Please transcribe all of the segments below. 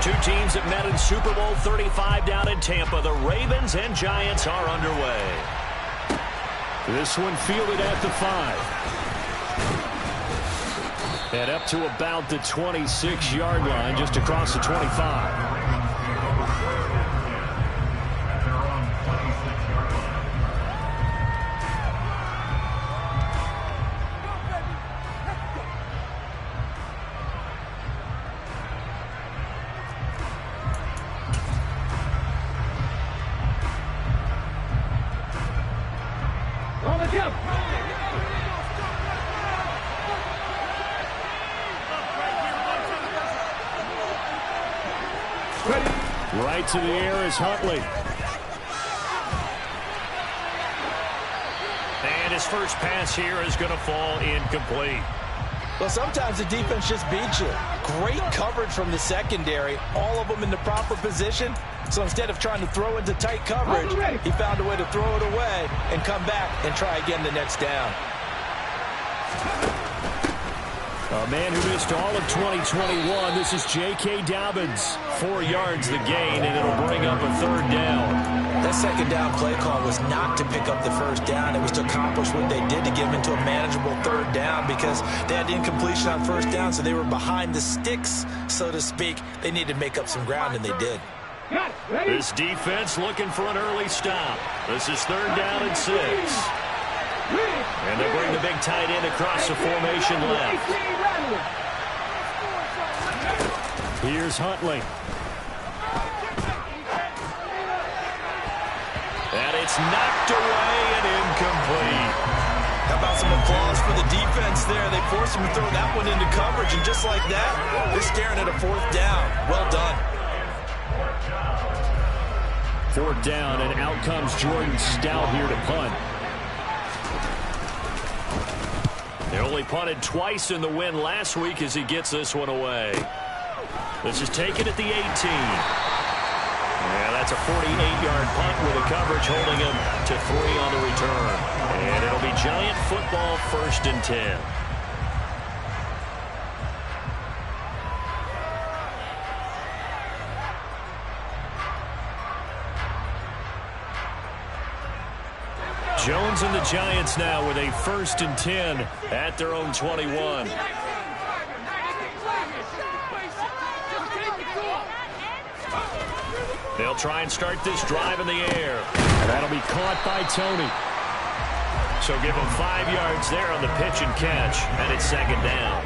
Two teams that met in Super Bowl 35 down in Tampa. The Ravens and Giants are underway. This one fielded at the 5. And up to about the 26-yard line, just across the 25. Right to the air is Huntley. And his first pass here is going to fall incomplete. Well, sometimes the defense just beats you. Great coverage from the secondary, all of them in the proper position. So instead of trying to throw into tight coverage, he found a way to throw it away and come back and try again the next down. A man who missed all of 2021. This is J.K. Dobbins. 4 yards the gain, and it'll bring up a third down. That second down play call was not to pick up the first down. It was to accomplish what they did to get them into a manageable third down because they had incompletion on first down, so they were behind the sticks, so to speak. They needed to make up some ground, and they did. This defense looking for an early stop. This is third down and 6. And they bring the big tight end across the formation left. Here's Huntley. And it's knocked away and incomplete. How about some applause for the defense there? They forced him to throw that one into coverage, and just like that, they're staring at a fourth down. Well done. Fourth down, and out comes Jordan Stout here to punt. They only punted twice in the win last week as he gets this one away. This is taken at the 18. Yeah, that's a 48-yard punt with a coverage holding him to 3 on the return. And it'll be Giant football, 1st and 10. Jones and the Giants now with a 1st and 10 at their own 21. They'll try and start this drive in the air. That'll be caught by Tony. So give him 5 yards there on the pitch and catch, and it's 2nd down.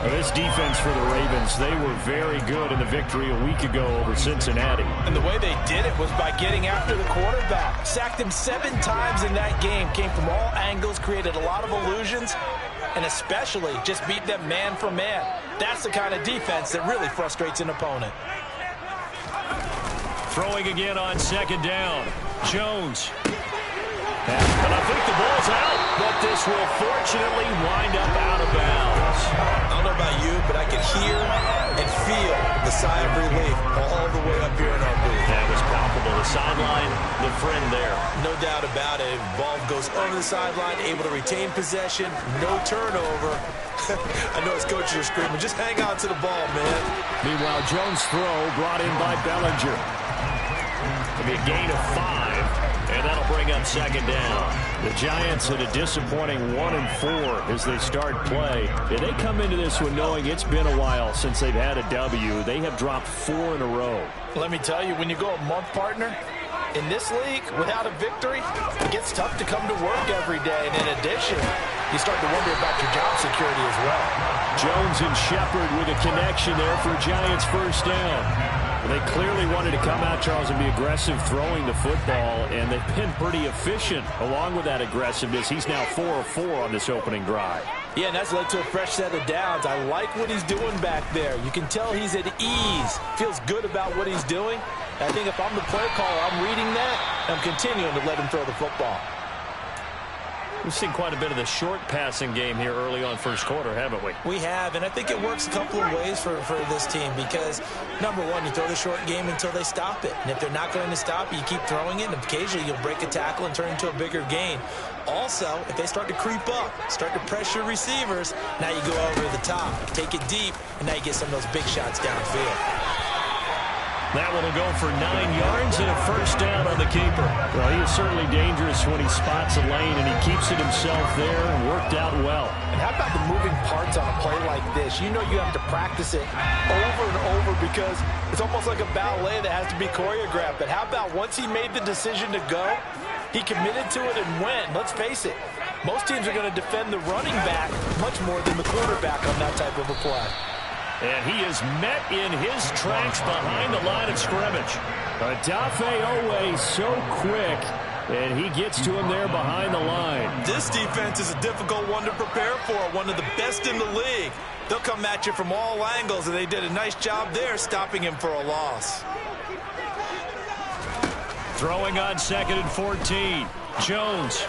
This defense for the Ravens, they were very good in the victory a week ago over Cincinnati. And the way they did it was by getting after the quarterback. Sacked him 7 times in that game. Came from all angles, created a lot of illusions, and especially just beat them man for man. That's the kind of defense that really frustrates an opponent. Throwing again on 2nd down. Jones. And I think the ball's out, but this will fortunately wind up out of bounds. I don't know about you, but I can hear and feel the sigh of relief all the way up here in our booth. That was palpable. The sideline, the friend there. No doubt about it. Ball goes over the sideline, able to retain possession, no turnover. I know his coaches are screaming, just hang on to the ball, man. Meanwhile, Jones' throw brought in by Bellinger. It'll be a gain of 5. And that'll bring up 2nd down. The Giants at a disappointing 1-4 as they start play. And they come into this one knowing it's been a while since they've had a W. They have dropped 4 in a row. Let me tell you, when you go a month, partner, in this league, without a victory, it gets tough to come to work every day. And in addition, you start to wonder about your job security as well. Jones and Shepard with a connection there for Giants' first down. They clearly wanted to come out, Charles, and be aggressive throwing the football, and they've been pretty efficient along with that aggressiveness. He's now 4 of 4 on this opening drive. Yeah, and that's led to a fresh set of downs. I like what he's doing back there. You can tell he's at ease, feels good about what he's doing. And I think if I'm the play caller, I'm reading that, and I'm continuing to let him throw the football. We've seen quite a bit of the short passing game here early on first quarter, haven't we? We have, and I think it works a couple of ways for this team because, number one, you throw the short game until they stop it. And if they're not going to stop it, you keep throwing it, and occasionally you'll break a tackle and turn into a bigger gain. Also, if they start to creep up, start to pressure receivers, now you go over the top, take it deep, and now you get some of those big shots downfield. That one will go for 9 yards and a first down on the keeper. Well, he is certainly dangerous when he spots a lane, and he keeps it himself there and worked out well. And how about the moving parts on a play like this? You know you have to practice it over and over because it's almost like a ballet that has to be choreographed. But how about once he made the decision to go, he committed to it and went. Let's face it, most teams are going to defend the running back much more than the quarterback on that type of a play. And he is met in his tracks behind the line of scrimmage. Odafe Oweh so quick, and he gets to him there behind the line. This defense is a difficult one to prepare for, one of the best in the league. They'll come at you from all angles, and they did a nice job there stopping him for a loss. Throwing on 2nd and 14. Jones.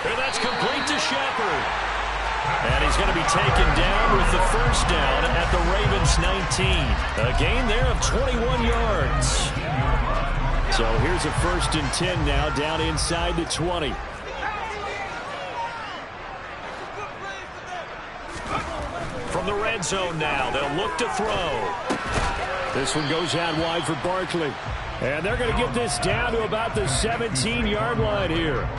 And that's complete to Shepard. And he's going to be taken down with the first down at the Ravens 19. A gain there of 21 yards. So here's a 1st and 10 now, down inside the 20. From the red zone now, they'll look to throw. This one goes out wide for Barkley. And they're going to get this down to about the 17-yard line here.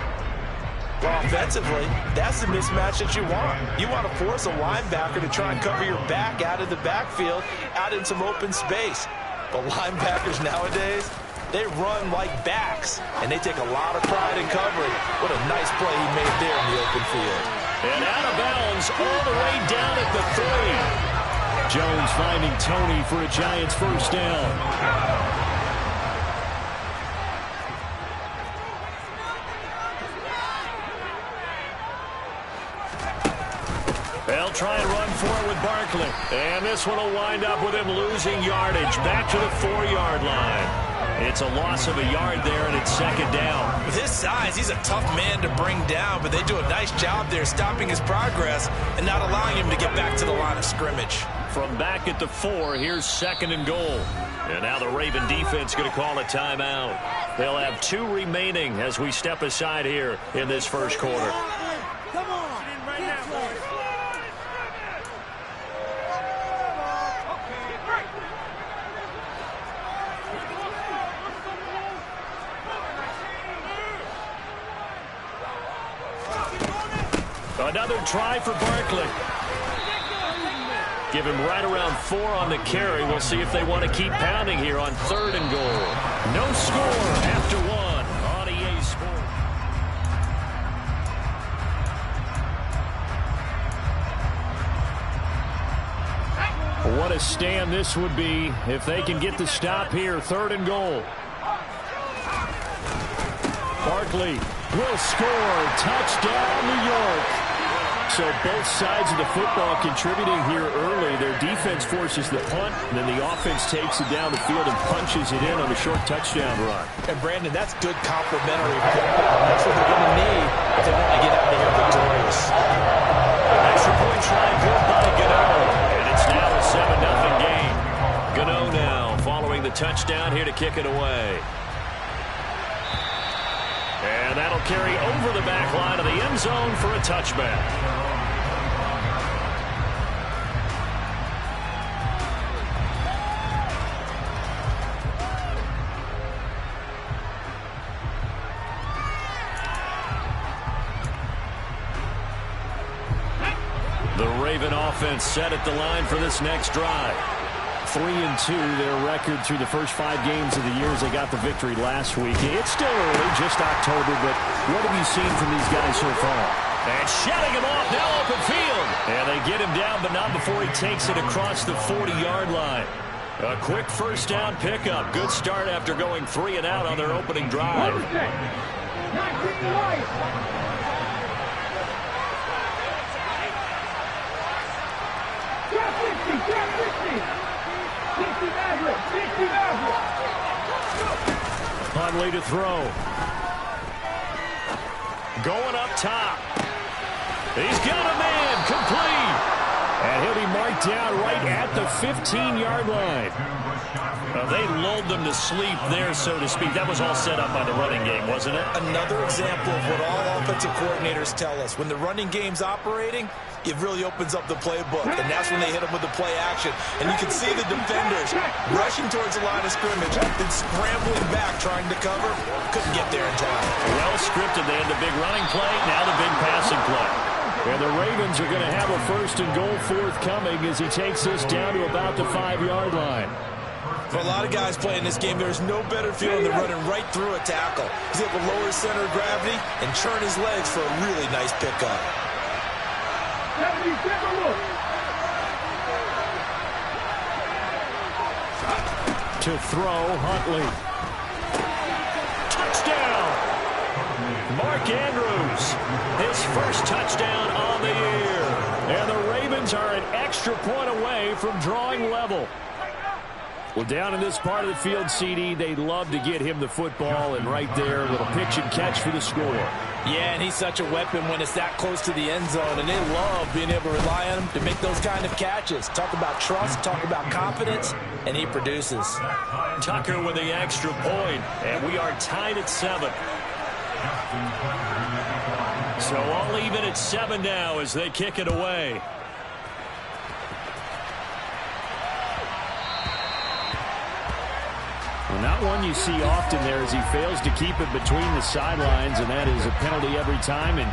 Well, offensively, that's the mismatch that you want. You want to force a linebacker to try and cover your back out of the backfield, out in some open space. But linebackers nowadays, they run like backs, and they take a lot of pride in covering. What a nice play he made there in the open field. And out of bounds all the way down at the 3. Jones finding Tony for a Giants first down. They'll try and run for it with Barkley. And this one will wind up with him losing yardage back to the 4-yard line. It's a loss of a yard there, and it's 2nd down. With his size, he's a tough man to bring down, but they do a nice job there stopping his progress and not allowing him to get back to the line of scrimmage. From back at the 4, here's 2nd and goal. And now the Raven defense going to call a timeout. They'll have 2 remaining as we step aside here in this first quarter. Come on. Right now, boys. Another try for Barkley. Give him right around 4 on the carry. We'll see if they want to keep pounding here on 3rd and goal. No score after 1 on EA Sports. What a stand this would be if they can get the stop here. 3rd and goal. Barkley will score. Touchdown, New York. So both sides of the football contributing here early. Their defense forces the punt, and then the offense takes it down the field and punches it in on a short touchdown run. And, Brandon, that's good complimentary football. That's what they're going to need if they want to get out of here victorious. Extra point try good by Gano. And it's now a 7-0 game. Gano now following the touchdown here to kick it away. And that'll carry over the back line of the end zone for a touchback. The Raven offense set at the line for this next drive. 3-2, their record through the first 5 games of the year as they got the victory last week. It's still early, just October, but what have you seen from these guys so far? And shutting him off, now open field. And they get him down, but not before he takes it across the 40-yard line. A quick first down pickup. Good start after going 3 and out on their opening drive. Huntley to throw. Going up top. He's got a man complete. And he'll be marked down right at the 15-yard line. They lulled them to sleep there, so to speak. That was all set up by the running game, wasn't it? Another example of what all offensive coordinators tell us. When the running game's operating, it really opens up the playbook, and that's when they hit them with the play action. And you can see the defenders rushing towards the line of scrimmage, then scrambling back, trying to cover. Couldn't get there in time. Well scripted. They had the big running play, now the big passing play. And the Ravens are going to have a 1st and goal forthcoming as he takes this down to about the 5-yard line. For a lot of guys playing this game, there's no better feeling than running right through a tackle. He's able to lower his center of gravity and churn his legs for a really nice pickup. To throw, Huntley. Touchdown! Mark Andrews, his first touchdown on the year. And the Ravens are an extra point away from drawing level. Well, down in this part of the field, CD, they'd love to get him the football, and right there, a little pitch and catch for the score. Yeah, and he's such a weapon when it's that close to the end zone, and they love being able to rely on him to make those kind of catches. Talk about trust, talk about confidence, and he produces. Tucker with the extra point, and we are tied at 7. So all even at 7 now as they kick it away. Well, not one you see often there as he fails to keep it between the sidelines, and that is a penalty every time, and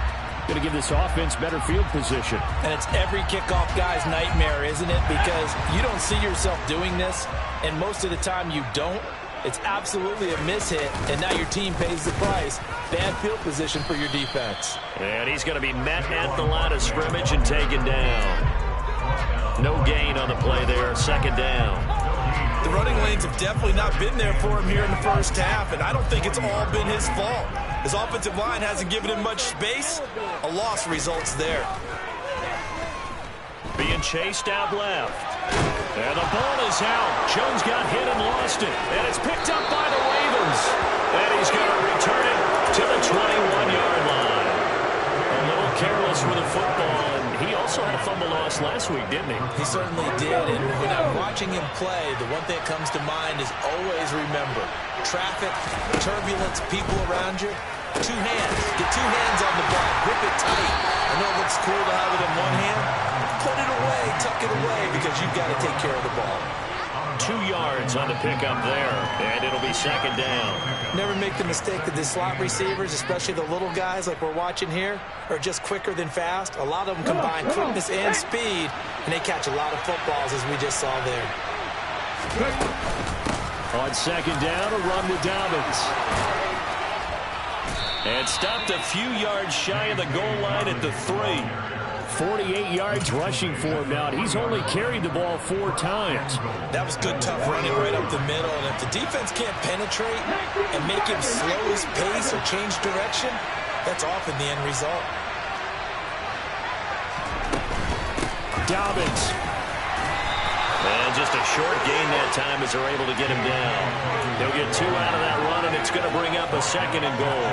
going to give this offense better field position. And it's every kickoff guy's nightmare, isn't it? Because you don't see yourself doing this, and most of the time you don't. It's absolutely a mishit, and now your team pays the price. Bad field position for your defense. And he's going to be met at the line of scrimmage and taken down. No gain on the play there, 2nd down. The running lanes have definitely not been there for him here in the first half, and I don't think it's all been his fault. His offensive line hasn't given him much space. A loss results there. Being chased out left. And the ball is out. Jones got hit and lost it. And it's picked up by the Ravens. And he's going to return it to the 21-yard line. A little careless with the football. And he also had a fumble loss last week, didn't he? He certainly did. And when I'm watching him play, the one thing that comes to mind is always remember, traffic, turbulence, people around you, 2 hands. Get 2 hands on the ball. Grip it tight. I know it looks cool to have it in one hand. Put it away, tuck it away, because you've got to take care of the ball. 2 yards on the pickup there, and it'll be 2nd down. Never make the mistake that the slot receivers, especially the little guys like we're watching here, are just quicker than fast. A lot of them combine quickness and speed, and they catch a lot of footballs, as we just saw there. On 2nd down, a run with Dobbins. And stopped a few yards shy of the goal line at the 3. 48 yards rushing for him now. He's only carried the ball 4 times. That was good, tough running right up the middle. And if the defense can't penetrate and make him slow his pace or change direction, that's often the end result. Dobbins. And just a short gain that time as they're able to get him down. They'll get 2 out of that run, and it's going to bring up a 2nd and goal.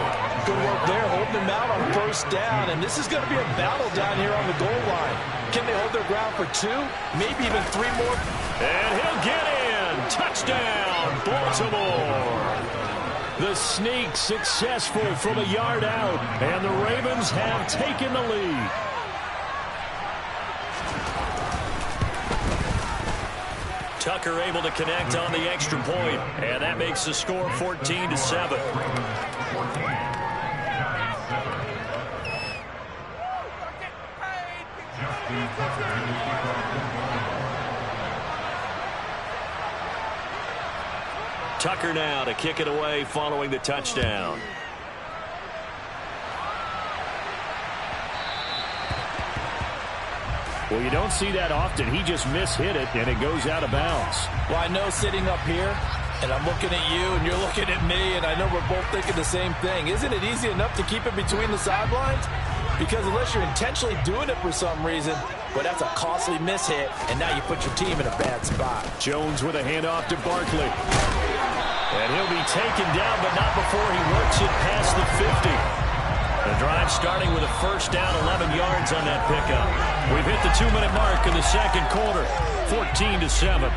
Good work there, holding them out on 1st down. And this is going to be a battle down here on the goal line. Can they hold their ground for 2? Maybe even 3 more. And he'll get in. Touchdown, Baltimore. The sneak successful from a yard out, and the Ravens have taken the lead. Tucker able to connect on the extra point, and that makes the score 14-7. Tucker now to kick it away following the touchdown. Well, you don't see that often. He just mishit it, and it goes out of bounds. Well, I know sitting up here, and I'm looking at you, and you're looking at me, and I know we're both thinking the same thing. Isn't it easy enough to keep it between the sidelines? Because unless you're intentionally doing it for some reason, well, that's a costly mishit, and now you put your team in a bad spot. Jones with a handoff to Barkley. And he'll be taken down, but not before he works it past the 50. The drive starting with a first down, 11 yards on that pickup. We've hit the 2-minute mark in the second quarter, 14-7.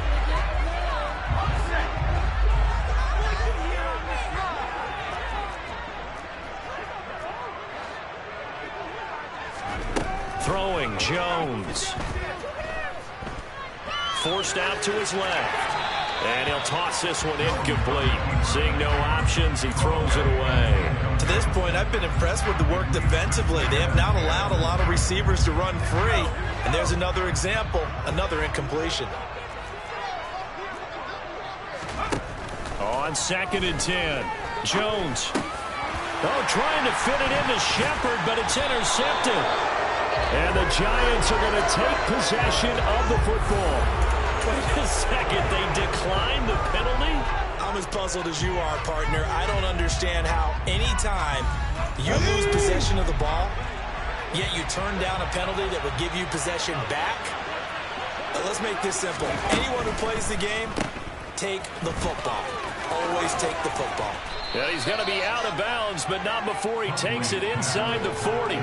Throwing, Jones. Forced out to his left. And he'll toss this one incomplete. Seeing no options, he throws it away. To this point, I've been impressed with the work defensively. They have not allowed a lot of receivers to run free. And there's another example, another incompletion. On 2nd and 10, Jones. Oh, trying to fit it into Shepard, but it's intercepted. And the Giants are going to take possession of the football. Wait a second, they declined the penalty? I'm as puzzled as you are, partner. I don't understand how anytime you lose possession of the ball, yet you turn down a penalty that would give you possession back. Let's make this simple. Anyone who plays the game, take the football. Always take the football. Yeah, he's going to be out of bounds, but not before he takes it inside the 40.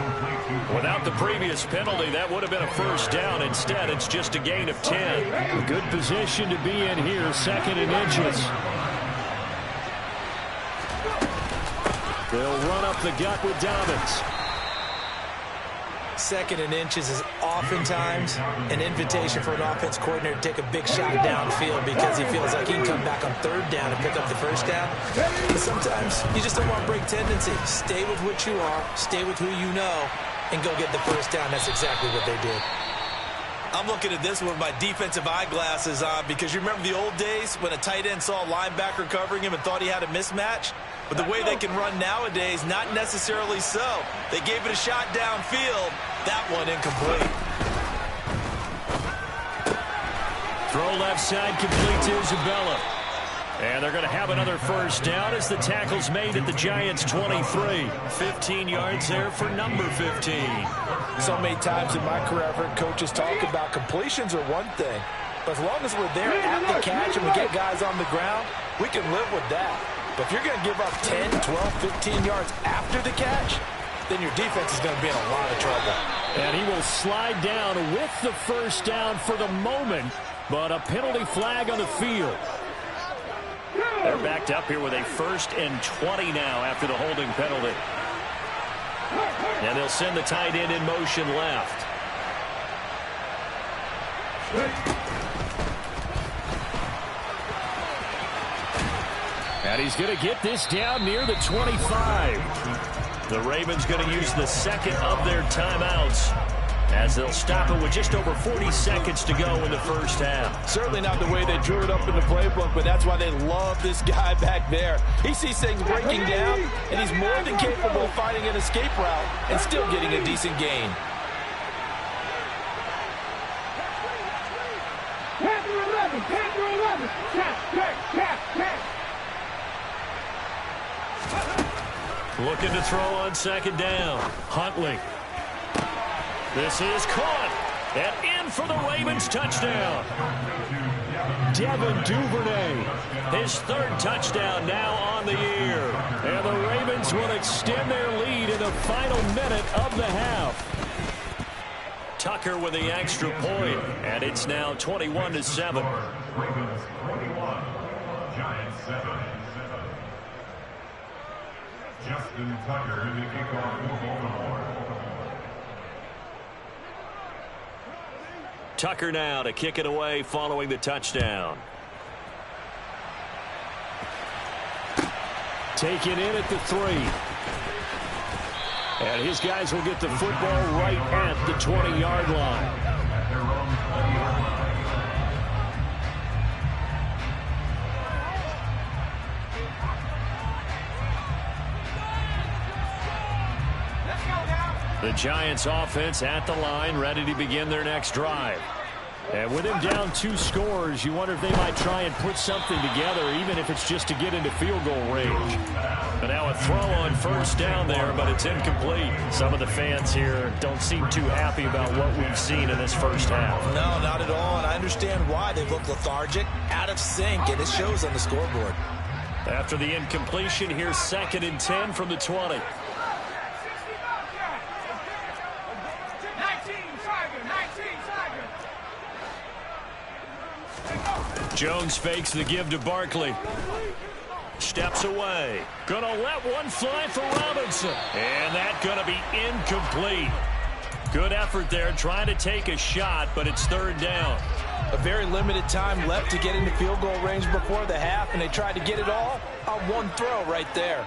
Without the previous penalty, that would have been a first down. Instead, it's just a gain of 10. A good position to be in here, 2nd and inches. They'll run up the gut with Dobbins. 2nd and inches is oftentimes an invitation for an offense coordinator to take a big shot downfield because he feels like he can come back on 3rd down and pick up the first down. But sometimes you just don't want to break tendency. Stay with what you are, stay with who you know, and go get the first down. That's exactly what they did. I'm looking at this with my defensive eyeglasses on because you remember the old days when a tight end saw a linebacker covering him and thought he had a mismatch? But the way they can run nowadays, not necessarily so. They gave it a shot downfield. That one incomplete. Throw left side complete to Isabella. And they're going to have another first down as the tackle's made at the Giants' 23. 15 yards there for number 15. So many times in my career, I've heard coaches talk about completions are one thing. But as long as we're there at the catch and we get guys on the ground, we can live with that. But if you're going to give up 10, 12, 15 yards after the catch, then your defense is going to be in a lot of trouble. And he will slide down with the first down for the moment, but a penalty flag on the field. They're backed up here with a 1st and 20 now after the holding penalty. And they'll send the tight end in motion left. And he's going to get this down near the 25. The Ravens going to use the 2nd of their timeouts as they'll stop it with just over 40 seconds to go in the first half. Certainly not the way they drew it up in the playbook, but that's why they love this guy back there. He sees things breaking down, and he's more than capable of finding an escape route and still getting a decent gain. Looking to throw on 2nd down. Huntley. This is caught. And in for the Ravens touchdown. Devin Duvernay. His 3rd touchdown now on the year. And the Ravens will extend their lead in the final minute of the half. Tucker with the extra point. And it's now 21-7. Ravens 21, Giants 7. Justin Tucker in the kickoff for Baltimore. Tucker now to kick it away following the touchdown. Taken in at the 3. And his guys will get the football right at the 20-yard line. The Giants offense at the line, ready to begin their next drive. And with him down 2 scores, you wonder if they might try and put something together, even if it's just to get into field goal range. But now a throw on first down there, but it's incomplete. Some of the fans here don't seem too happy about what we've seen in this first half. No, not at all, and I understand why. They look lethargic, out of sync, and it shows on the scoreboard. After the incompletion, here's 2nd and 10 from the 20. Jones fakes the give to Barkley. Steps away. Gonna let one fly for Robinson. And that's gonna be incomplete. Good effort there trying to take a shot, but it's third down. A very limited time left to get into field goal range before the half, and they tried to get it all on one throw right there.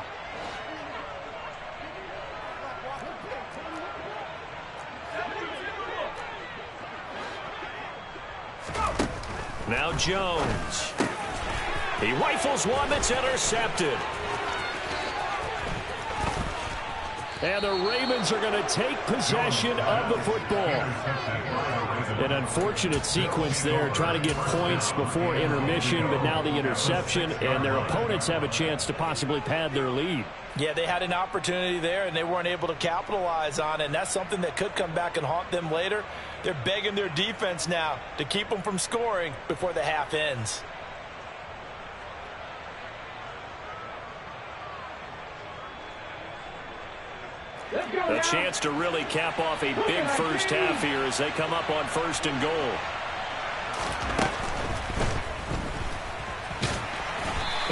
Now Jones. He rifles one that's intercepted. And the Ravens are going to take possession of the football. An unfortunate sequence there, trying to get points before intermission, but now the interception, and their opponents have a chance to possibly pad their lead. Yeah, they had an opportunity there, and they weren't able to capitalize on it, and that's something that could come back and haunt them later. They're begging their defense now to keep them from scoring before the half ends. A chance to really cap off a big first half here as they come up on 1st and goal.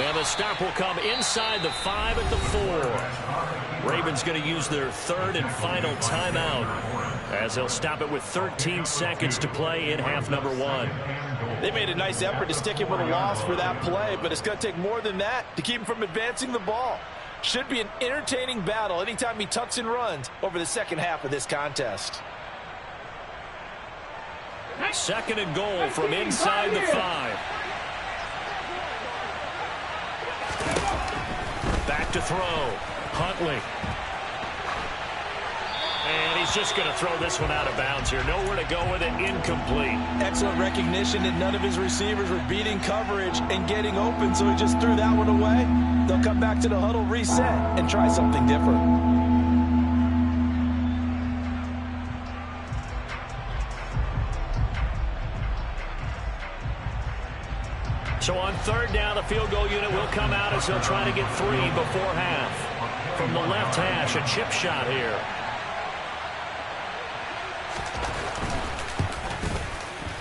And the stop will come inside the 5 at the 4. Ravens going to use their 3rd and final timeout as they'll stop it with 13 seconds to play in half number 1. They made a nice effort to stick him with a loss for that play, but it's going to take more than that to keep him from advancing the ball. Should be an entertaining battle anytime he tucks and runs over the second half of this contest. 2nd and goal from inside the 5. Back to throw. Huntley. And he's just going to throw this one out of bounds here. Nowhere to go with it. Incomplete. Excellent recognition that none of his receivers were beating coverage and getting open, so he just threw that one away. They'll come back to the huddle, reset, and try something different. So on 3rd down, the field goal unit will come out as they'll try to get 3 before half. From the left hash, a chip shot here.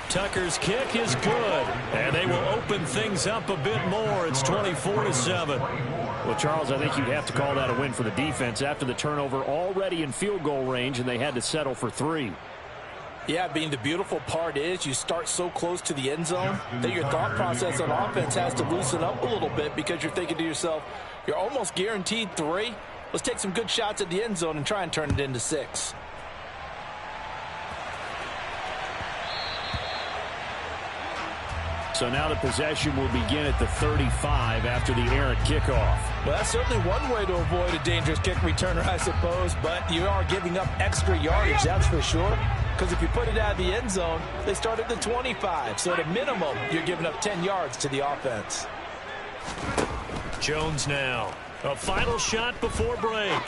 Tucker's kick is good, and they will open things up a bit more. It's 24-7. Well, Charles, I think you'd have to call that a win for the defense after the turnover already in field goal range, and they had to settle for 3. Yeah, being the beautiful part is you start so close to the end zone that your thought process on offense has to loosen up a little bit because you're thinking to yourself, you're almost guaranteed 3. Let's take some good shots at the end zone and try and turn it into 6. So now the possession will begin at the 35 after the errant kickoff. Well, that's certainly one way to avoid a dangerous kick returner, I suppose, but you are giving up extra yardage, that's for sure. Because if you put it out of the end zone, they start at the 25. So at a minimum, you're giving up 10 yards to the offense. Jones now. A final shot before break.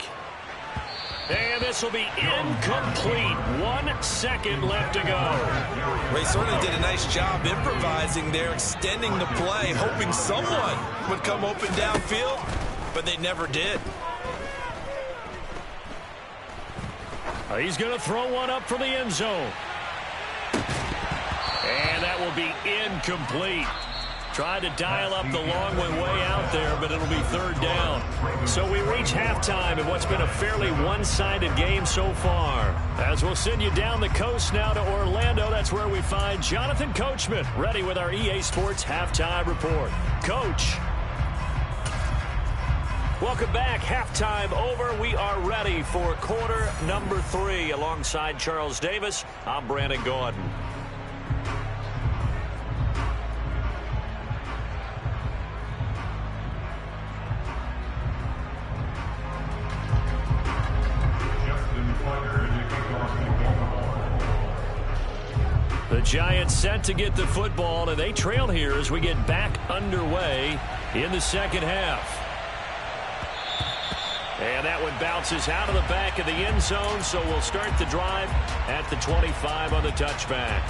And this will be incomplete. 1 second left to go. Well, he certainly did a nice job improvising there, extending the play, hoping someone would come open downfield, but they never did. He's going to throw one up for the end zone. And that will be incomplete. Tried to dial up the long one way out there, but it'll be 3rd down. So we reach halftime in what's been a fairly one-sided game so far. As we'll send you down the coast now to Orlando, that's where we find Jonathan Coachman, ready with our EA Sports Halftime Report. Coach. Welcome back. Halftime over. We are ready for quarter number 3. Alongside Charles Davis, I'm Brandon Gaudin. The Giants set to get the football, and they trail here as we get back underway in the second half. And that one bounces out of the back of the end zone, so we'll start the drive at the 25 on the touchback.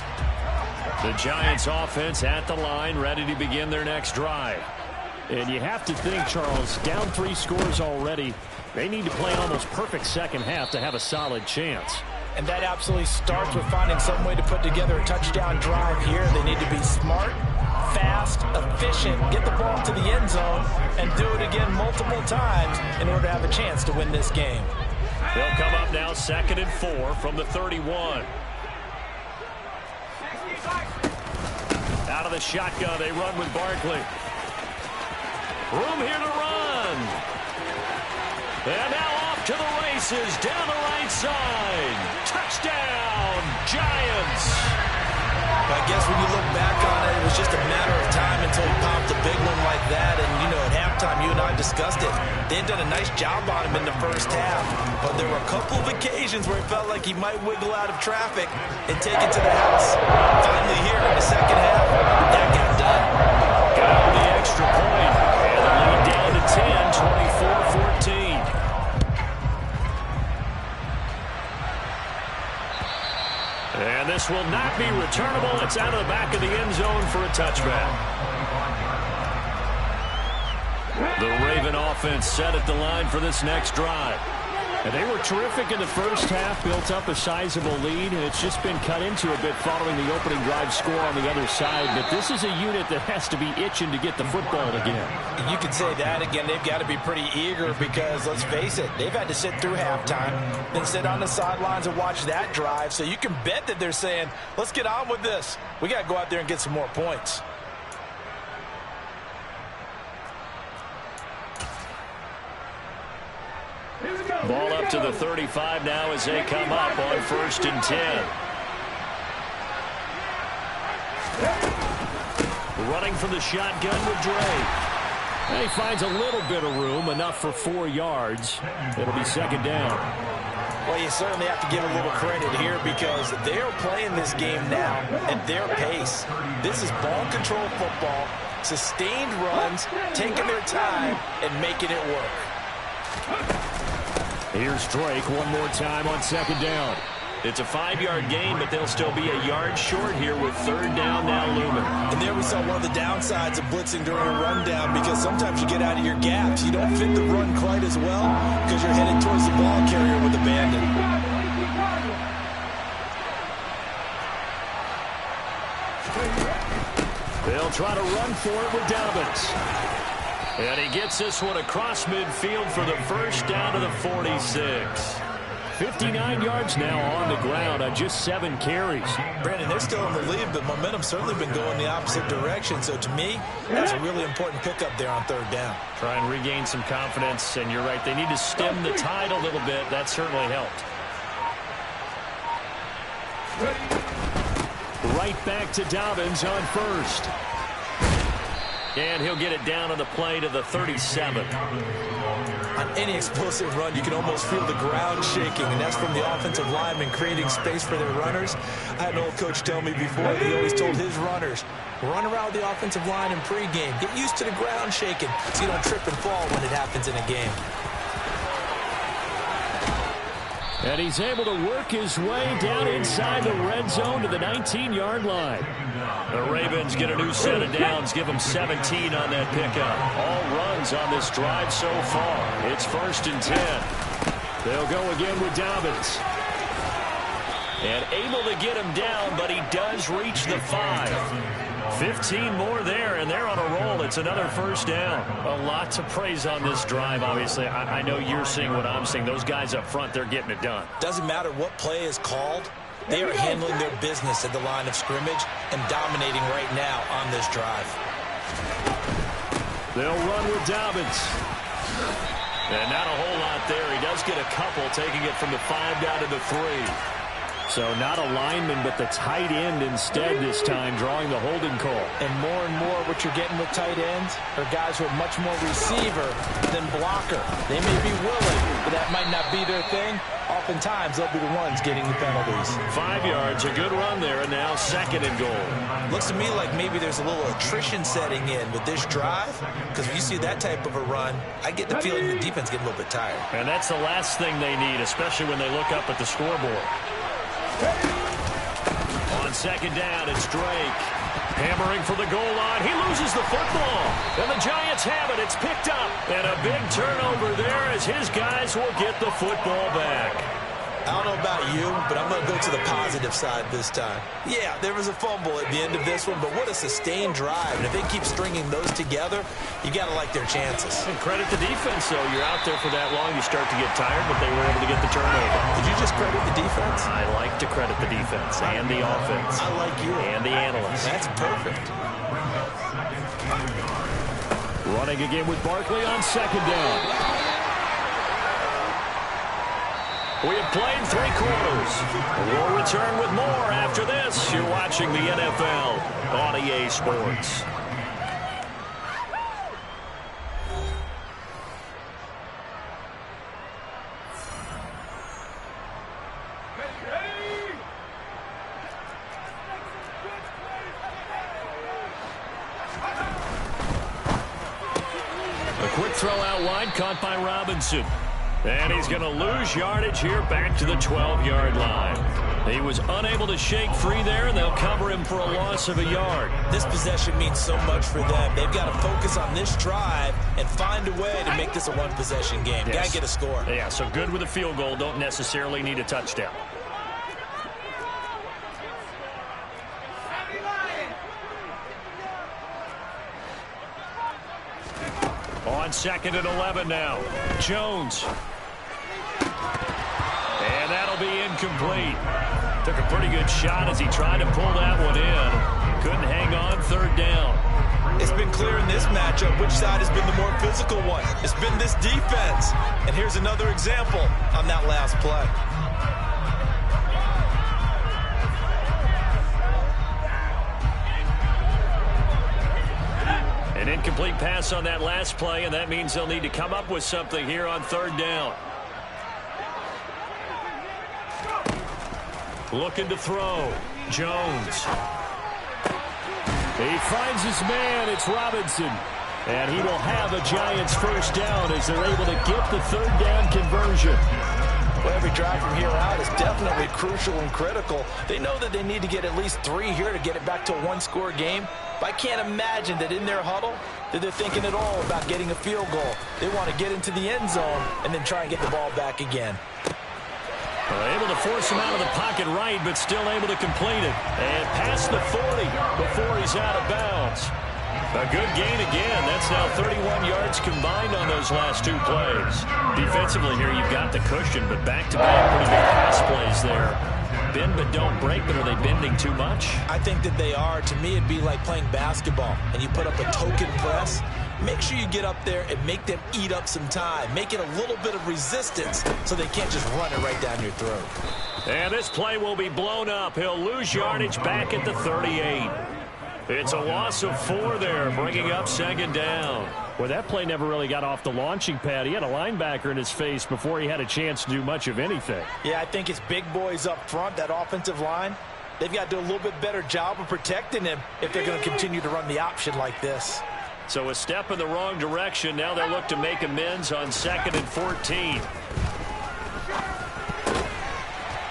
The Giants offense at the line, ready to begin their next drive. And you have to think, Charles, down 3 scores already. They need to play an almost perfect second half to have a solid chance. And that absolutely starts with finding some way to put together a touchdown drive here. They need to be smart, fast, efficient, get the ball to the end zone, and do it again multiple times in order to have a chance to win this game. They'll come up now 2nd and 4 from the 31. Out of the shotgun, they run with Barkley. Room here to run. And now off to the races, down the right side. Touchdown, Giants. I guess when you look back on it, it was just a matter of time until he popped a big one like that. And, you know, at halftime, you and I discussed it. They had done a nice job on him in the first half. But there were a couple of occasions where it felt like he might wiggle out of traffic and take it to the house. Finally here in the second half, that got done. Got the extra point. And the lead down to 10, 24-14. And this will not be returnable. It's out of the back of the end zone for a touchback. The Raven offense set at the line for this next drive. And they were terrific in the first half, built up a sizable lead, and it's just been cut into a bit following the opening drive score on the other side. But this is a unit that has to be itching to get the football again. You could say that again. They've got to be pretty eager because, let's face it, they've had to sit through halftime, then sit on the sidelines and watch that drive. So you can bet that they're saying, let's get on with this. We got to go out there and get some more points. Ball up to the 35 now as they come up on 1st and 10. Running from the shotgun with Drake. And he finds a little bit of room, enough for 4 yards. It'll be 2nd down. Well, you certainly have to give a little credit here because they're playing this game now at their pace. This is ball control football, sustained runs, taking their time, and making it work. Here's Drake one more time on 2nd down. It's a 5-yard gain, but they'll still be a yard short here with 3rd down now looming. And there we saw one of the downsides of blitzing during a rundown because sometimes you get out of your gaps. You don't fit the run quite as well because you're headed towards the ball carrier with abandon. They'll try to run for it with Dobbins. And he gets this one across midfield for the 1st down to the 46. 59 yards now on the ground on just 7 carries. Brandon, they're still in the lead, but momentum's certainly been going the opposite direction. So to me, that's a really important pickup there on 3rd down. Try and regain some confidence, and you're right. They need to stem the tide a little bit. That certainly helped. Right back to Dobbins on 1st. And he'll get it down on the play to the 37. On any explosive run, you can almost feel the ground shaking, and that's from the offensive linemen creating space for their runners. I had an old coach tell me before that he always told his runners, run around the offensive line in pregame. Get used to the ground shaking so you don't trip and fall when it happens in a game. And he's able to work his way down inside the red zone to the 19-yard line. The Ravens get a new set of downs, give them 17 on that pickup. All runs on this drive so far. It's 1st and 10. They'll go again with Dobbins. And able to get him down, but he does reach the 5. 15 more there, and they're on a roll. It's another 1st down. A lot to praise on this drive, obviously. I know you're seeing what I'm seeing. Those guys up front, they're getting it done. Doesn't matter what play is called. They are handling their business at the line of scrimmage and dominating right now on this drive. They'll run with Dobbins. And not a whole lot there. He does get a couple, taking it from the 5 down to the 3. So not a lineman, but the tight end instead this time, drawing the holding call. And more what you're getting with tight ends are guys who are much more receiver than blocker. They may be willing, but that might not be their thing. Oftentimes, they'll be the ones getting the penalties. 5 yards, a good run there, and now 2nd and goal. Looks to me like maybe there's a little attrition setting in with this drive, because when you see that type of a run, I get the feeling the defense get a little bit tired. And that's the last thing they need, especially when they look up at the scoreboard. On 2nd down, it's Drake. Hammering for the goal line. He loses the football. And the Giants have it. It's picked up. And a big turnover there as his guys will get the football back. I don't know about you, but I'm going to go to the positive side this time. Yeah, there was a fumble at the end of this one, but what a sustained drive. And if they keep stringing those together, you got to like their chances. And credit the defense, though. You're out there for that long, you start to get tired, but they were able to get the turnover. Did you just credit the defense? I like to credit the defense and the offense. I like you. And the analysts. That's perfect. Running again with Barkley on second down. We have played 3 quarters. We'll return with more after this. You're watching the NFL on EA Sports. A quick throw out wide, caught by Robinson. And he's going to lose yardage here back to the 12-yard line. He was unable to shake free there, and they'll cover him for a loss of a yard. This possession means so much for them. They've got to focus on this drive and find a way to make this a one-possession game. Yes. Got to get a score. Yeah, so good with a field goal. Don't necessarily need a touchdown. On 2nd and 11 now. Jones. And that'll be incomplete. Took a pretty good shot as he tried to pull that one in. Couldn't hang on 3rd down. It's been clear in this matchup which side has been the more physical one. It's been this defense. And here's another example on that last play. An incomplete pass on that last play, and that means they'll need to come up with something here on 3rd down. Looking to throw. Jones. He finds his man. It's Robinson. And he will have a Giants first down as they're able to get the 3rd down conversion. Well, every drive from here out is definitely crucial and critical. They know that they need to get at least 3 here to get it back to a one-score game. But I can't imagine that in their huddle that they're thinking at all about getting a field goal. They want to get into the end zone and then try and get the ball back again. Able to force him out of the pocket right, but still able to complete it. And past the 40 before he's out of bounds. A good gain again. That's now 31 yards combined on those last 2 plays. Defensively here, you've got the cushion, but back-to-back pretty big pass plays there. Bend but don't break, but are they bending too much? I think that they are. To me, it'd be like playing basketball, and you put up a token press. Make sure you get up there and make them eat up some time. Make it a little bit of resistance so they can't just run it right down your throat. And this play will be blown up. He'll lose yardage back at the 38. It's a loss of 4 there, bringing up 2nd down. Well, that play never really got off the launching pad. He had a linebacker in his face before he had a chance to do much of anything. Yeah, I think it's big boys up front, that offensive line. They've got to do a little bit better job of protecting him if they're going to continue to run the option like this. So a step in the wrong direction. Now they'll look to make amends on 2nd and 14.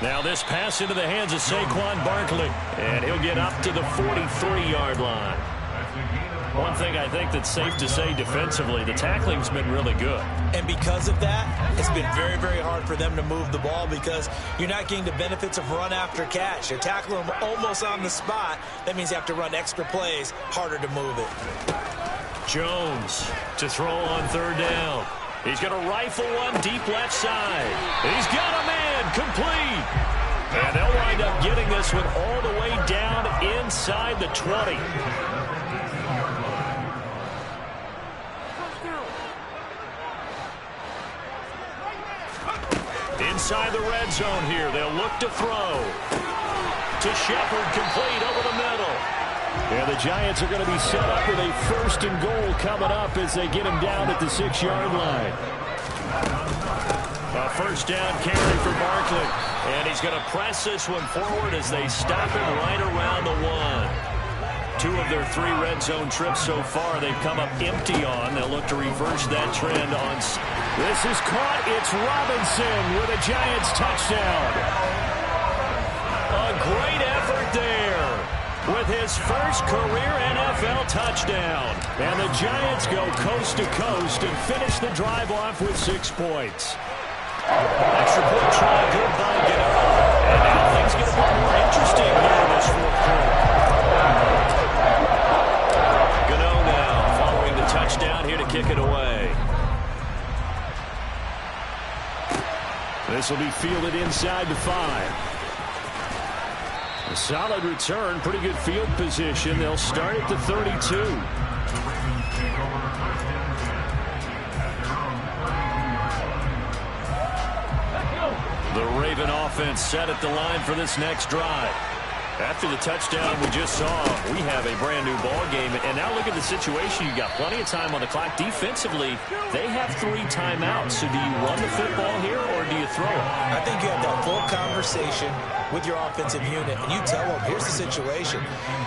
Now this pass into the hands of Saquon Barkley. And he'll get up to the 43-yard line. One thing I think that's safe to say defensively, the tackling's been really good. And because of that, it's been very, very hard for them to move the ball because you're not getting the benefits of run after catch. You're tackling them almost on the spot. That means you have to run extra plays, harder to move it. Jones to throw on 3rd down. He's going to rifle one deep left side. He's got a man complete. And they'll wind up getting this one all the way down inside the 20. Inside the red zone here. They'll look to throw. To Shepard, complete over the middle. Yeah, the Giants are going to be set up with a 1st and goal coming up as they get him down at the 6-yard line. A 1st down carry for Barkley. And he's going to press this one forward as they stop him right around the 1. 2 of their 3 red zone trips so far they've come up empty on. They'll look to reverse that trend on. This is caught. It's Robinson with a Giants touchdown. A great effort there with his first career NFL touchdown. And the Giants go coast to coast and finish the drive off with 6 points. Extra point try, good by Gano. And now things get a bit more interesting here in this fourth quarter. Gano now following the touchdown here to kick it away. This will be fielded inside the 5. A solid return, pretty good field position. They'll start at the 32. The Raven offense set at the line for this next drive. After the touchdown we just saw, we have a brand new ball game. And now look at the situation. You got plenty of time on the clock. Defensively, they have 3 timeouts. So do you run the football here or do you throw it? I think you have that full conversation with your offensive unit, and you tell them, here's the situation.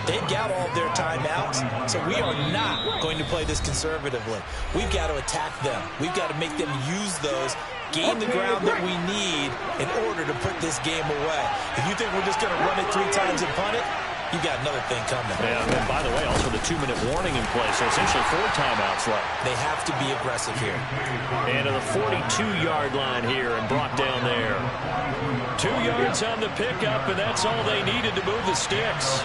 They've got all of their timeouts, so we are not going to play this conservatively. We've got to attack them. We've got to make them use those, gain the ground that we need in order to put this game away. If you think we're just going to run it 3 times and punt it, you got another thing coming. Yeah, and by the way, also the 2-minute warning in place, so essentially 4 timeouts left. They have to be aggressive here. And to the 42-yard line here and brought down there. 2 yards on the pickup, and that's all they needed to move the sticks.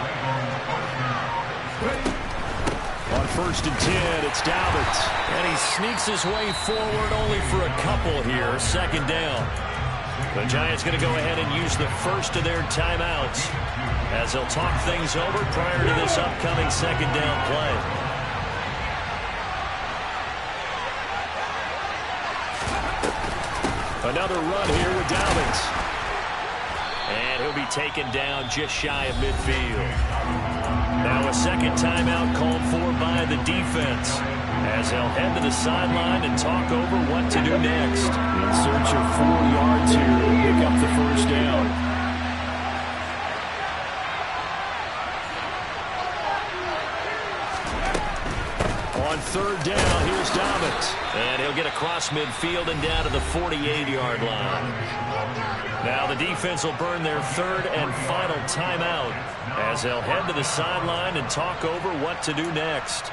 On 1st and 10, it's Dobbins. And he sneaks his way forward only for a couple here. 2nd down. The Giants going to go ahead and use the first of their timeouts as they'll talk things over prior to this upcoming 2nd down play. Another run here with Dobbins. And he'll be taken down just shy of midfield. Now a 2nd timeout called for by the defense as they'll head to the sideline and talk over what to do next. In search of 4 yards here to pick up the 1st down. On 3rd down, here's Dobbins. And he'll get across midfield and down to the 48-yard line. Now the defense will burn their 3rd and final timeout as they'll head to the sideline and talk over what to do next.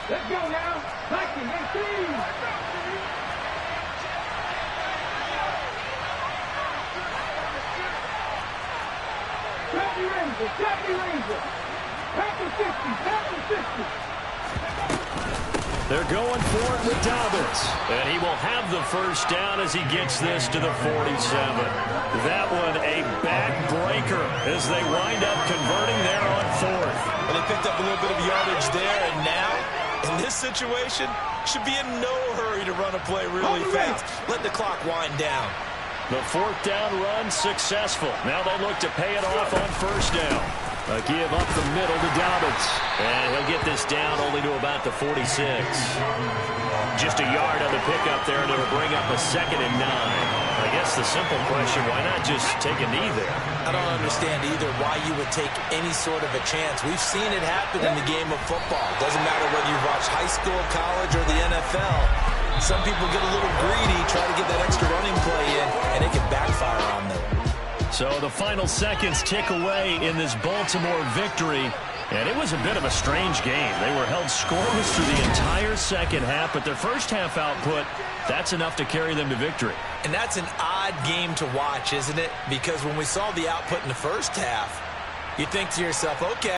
Let's go now. 19, 18. Happy Ranger. Happy 50. Happy 50. They're going for it with Dobbins. And he will have the 1st down as he gets this to the 47. That one a backbreaker as they wind up converting there on 4th. Well, they picked up a little bit of yardage there, and now, in this situation, should be in no hurry to run a play really fast. Let the clock wind down. The 4th down run successful. Now they look to pay it off on 1st down. A give up the middle to Dobbins. And he'll get this down only to about the 46. Just a yard on the pickup there, and it'll bring up a 2nd and 9. I guess the simple question, why not just take a knee there? I don't understand either why you would take any sort of a chance. We've seen it happen in the game of football. Doesn't matter whether you watch high school, college, or the NFL. Some people get a little greedy, try to get that extra running play in, and it can backfire on them. So the final seconds tick away in this Baltimore victory. And it was a bit of a strange game. They were held scoreless through the entire 2nd half, but their 1st half output, that's enough to carry them to victory. And that's an odd game to watch, isn't it? Because when we saw the output in the 1st half, you think to yourself, okay,